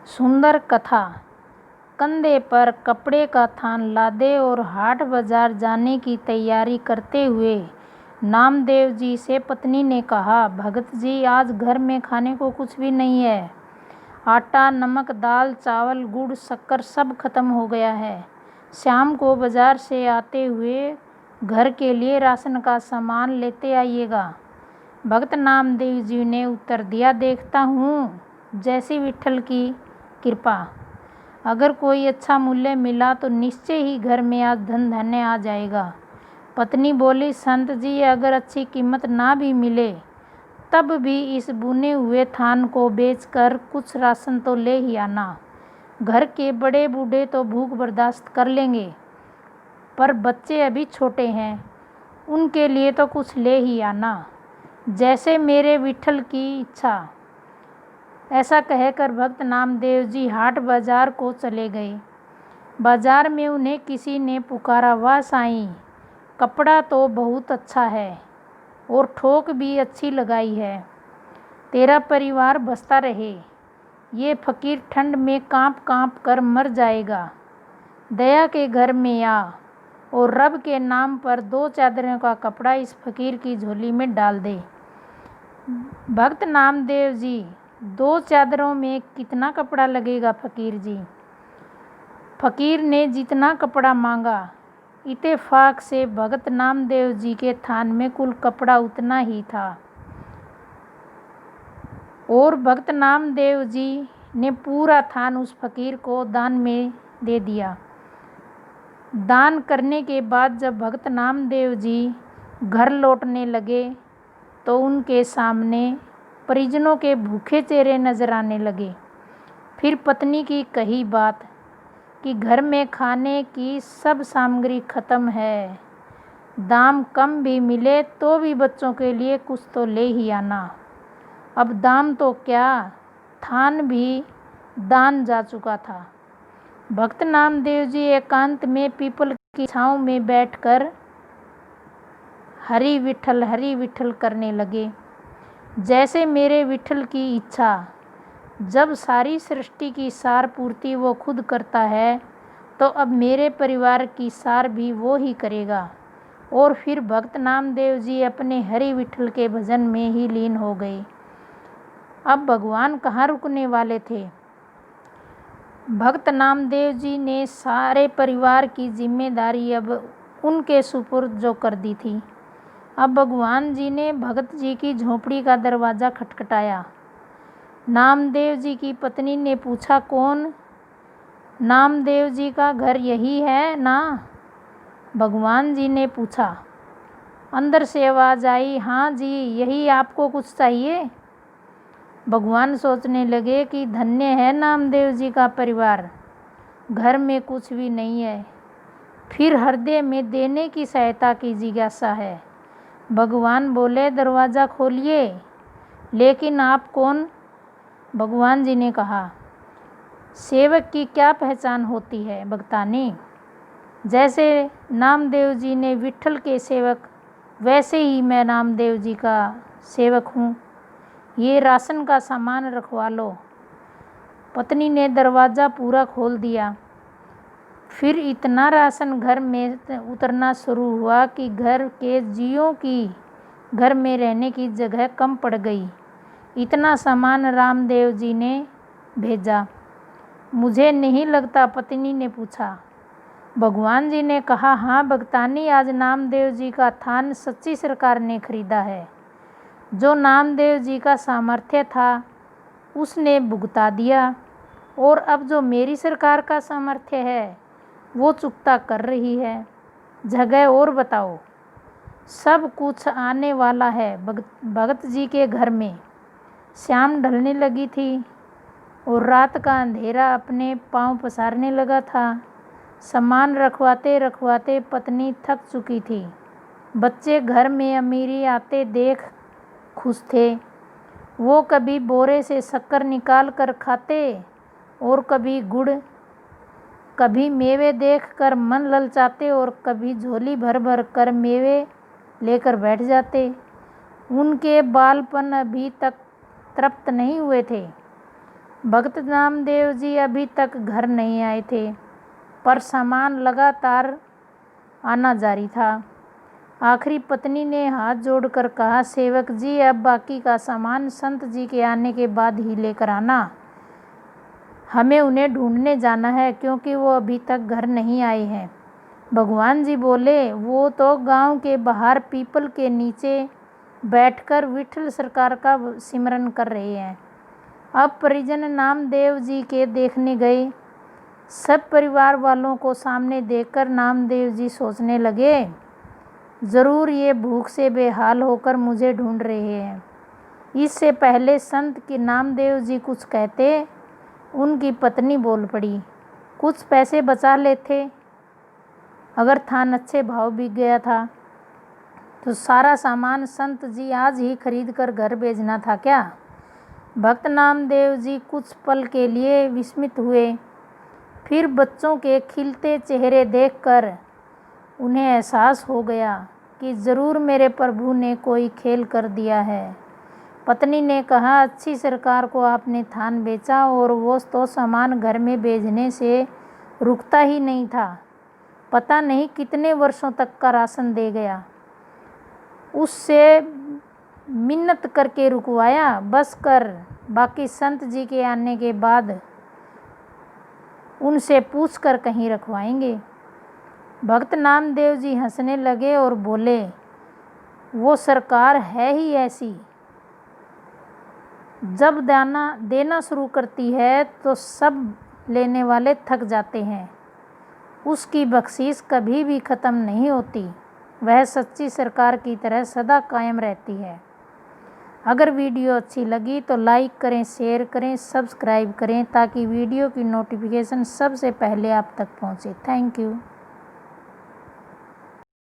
सुंदर कथा। कंधे पर कपड़े का थान लादे और हाट बाजार जाने की तैयारी करते हुए नामदेव जी से पत्नी ने कहा, भगत जी, आज घर में खाने को कुछ भी नहीं है। आटा, नमक, दाल, चावल, गुड़, शक्कर सब खत्म हो गया है। शाम को बाजार से आते हुए घर के लिए राशन का सामान लेते आइएगा। भगत नामदेव जी ने उत्तर दिया, देखता हूँ, जैसी विठल की कृपा। अगर कोई अच्छा मूल्य मिला तो निश्चय ही घर में आज धन धान्य आ जाएगा। पत्नी बोली, संत जी, अगर अच्छी कीमत ना भी मिले तब भी इस बुने हुए थान को बेचकर कुछ राशन तो ले ही आना। घर के बड़े बूढ़े तो भूख बर्दाश्त कर लेंगे, पर बच्चे अभी छोटे हैं, उनके लिए तो कुछ ले ही आना, जैसे मेरे विठल की इच्छा। ऐसा कहकर भक्त नामदेव जी हाट बाजार को चले गए। बाजार में उन्हें किसी ने पुकारा, वाह साईं, कपड़ा तो बहुत अच्छा है और ठोक भी अच्छी लगाई है। तेरा परिवार बसता रहे। ये फकीर ठंड में कांप कांप कर मर जाएगा। दया के घर में आ और रब के नाम पर 2 चादरों का कपड़ा इस फकीर की झोली में डाल दे। भक्त नामदेव जी, 2 चादरों में कितना कपड़ा लगेगा फकीर जी? फकीर ने जितना कपड़ा मांगा, इत्तेफाक से भगत नामदेव जी के थान में कुल कपड़ा उतना ही था और भगत नामदेव जी ने पूरा थान उस फकीर को दान में दे दिया। दान करने के बाद जब भगत नामदेव जी घर लौटने लगे तो उनके सामने परिजनों के भूखे चेहरे नजर आने लगे। फिर पत्नी की कही बात कि घर में खाने की सब सामग्री खत्म है, दाम कम भी मिले तो भी बच्चों के लिए कुछ तो ले ही आना। अब दाम तो क्या, थान भी दान जा चुका था। भक्त नामदेव जी एकांत में पीपल की छांव में बैठकर हरि विठल करने लगे। जैसे मेरे विठल की इच्छा। जब सारी सृष्टि की सार पूर्ति वो खुद करता है तो अब मेरे परिवार की सार भी वो ही करेगा। और फिर भक्त नामदेव जी अपने हरि विठल के भजन में ही लीन हो गए। अब भगवान कहाँ रुकने वाले थे। भक्त नामदेव जी ने सारे परिवार की जिम्मेदारी अब उनके सुपुर्द जो कर दी थी। अब भगवान जी ने भगत जी की झोपड़ी का दरवाज़ा खटखटाया। नामदेव जी की पत्नी ने पूछा, कौन? नामदेव जी का घर यही है ना? भगवान जी ने पूछा। अंदर से आवाज़ आई, हाँ जी, यही, आपको कुछ चाहिए? भगवान सोचने लगे कि धन्य है नामदेव जी का परिवार, घर में कुछ भी नहीं है, फिर हृदय में देने की सहायता की जिज्ञासा है। भगवान बोले, दरवाज़ा खोलिए। लेकिन आप कौन? भगवान जी ने कहा, सेवक की क्या पहचान होती है भगतानी? जैसे नामदेव जी ने विठल के सेवक, वैसे ही मैं नामदेव जी का सेवक हूँ। ये राशन का सामान रखवा लो। पत्नी ने दरवाज़ा पूरा खोल दिया। फिर इतना राशन घर में उतरना शुरू हुआ कि घर के जियों की घर में रहने की जगह कम पड़ गई। इतना सामान रामदेव जी ने भेजा। मुझे नहीं लगता, पत्नी ने पूछा। भगवान जी ने कहा, हाँ भगतानी, आज नामदेव जी का थान सच्ची सरकार ने खरीदा है। जो नामदेव जी का सामर्थ्य था उसने भुगता दिया और अब जो मेरी सरकार का सामर्थ्य है वो चुकता कर रही है। जगह और बताओ। सब कुछ आने वाला है भगत जी के घर में। शाम ढलने लगी थी और रात का अंधेरा अपने पांव पसारने लगा था। सामान रखवाते रखवाते पत्नी थक चुकी थी। बच्चे घर में अमीरी आते देख खुश थे। वो कभी बोरे से शक्कर निकाल कर खाते और कभी गुड़, कभी मेवे देखकर मन ललचाते और कभी झोली भर भर कर मेवे लेकर बैठ जाते। उनके बालपन अभी तक तृप्त नहीं हुए थे। भक्त नामदेव जी अभी तक घर नहीं आए थे, पर सामान लगातार आना जारी था। आखिरी पत्नी ने हाथ जोड़कर कहा, सेवक जी, अब बाकी का सामान संत जी के आने के बाद ही लेकर आना। हमें उन्हें ढूंढने जाना है, क्योंकि वो अभी तक घर नहीं आए हैं। भगवान जी बोले, वो तो गांव के बाहर पीपल के नीचे बैठकर विठल सरकार का सिमरन कर रहे हैं। अब परिजन नामदेव जी के देखने गए। सब परिवार वालों को सामने देखकर नामदेव जी सोचने लगे, ज़रूर ये भूख से बेहाल होकर मुझे ढूंढ रहे हैं। इससे पहले संत के नामदेव जी कुछ कहते, उनकी पत्नी बोल पड़ी, कुछ पैसे बचा लेते। अगर थान अच्छे भाव बिक गया था तो सारा सामान संत जी आज ही खरीद कर घर भेजना था क्या? भक्त नामदेव जी कुछ पल के लिए विस्मित हुए, फिर बच्चों के खिलते चेहरे देखकर उन्हें एहसास हो गया कि ज़रूर मेरे प्रभु ने कोई खेल कर दिया है। पत्नी ने कहा, अच्छी सरकार को आपने थान बेचा और वो तो सामान घर में भेजने से रुकता ही नहीं था। पता नहीं कितने वर्षों तक का राशन दे गया। उससे मिन्नत करके रुकवाया, बस कर, बाकी संत जी के आने के बाद उनसे पूछ कर कहीं रखवाएंगे। भक्त नामदेव जी हंसने लगे और बोले, वो सरकार है ही ऐसी, जब देना शुरू करती है तो सब लेने वाले थक जाते हैं। उसकी बख्शीश कभी भी ख़त्म नहीं होती। वह सच्ची सरकार की तरह सदा कायम रहती है। अगर वीडियो अच्छी लगी तो लाइक करें, शेयर करें, सब्सक्राइब करें, ताकि वीडियो की नोटिफिकेशन सबसे पहले आप तक पहुंचे। Thank you.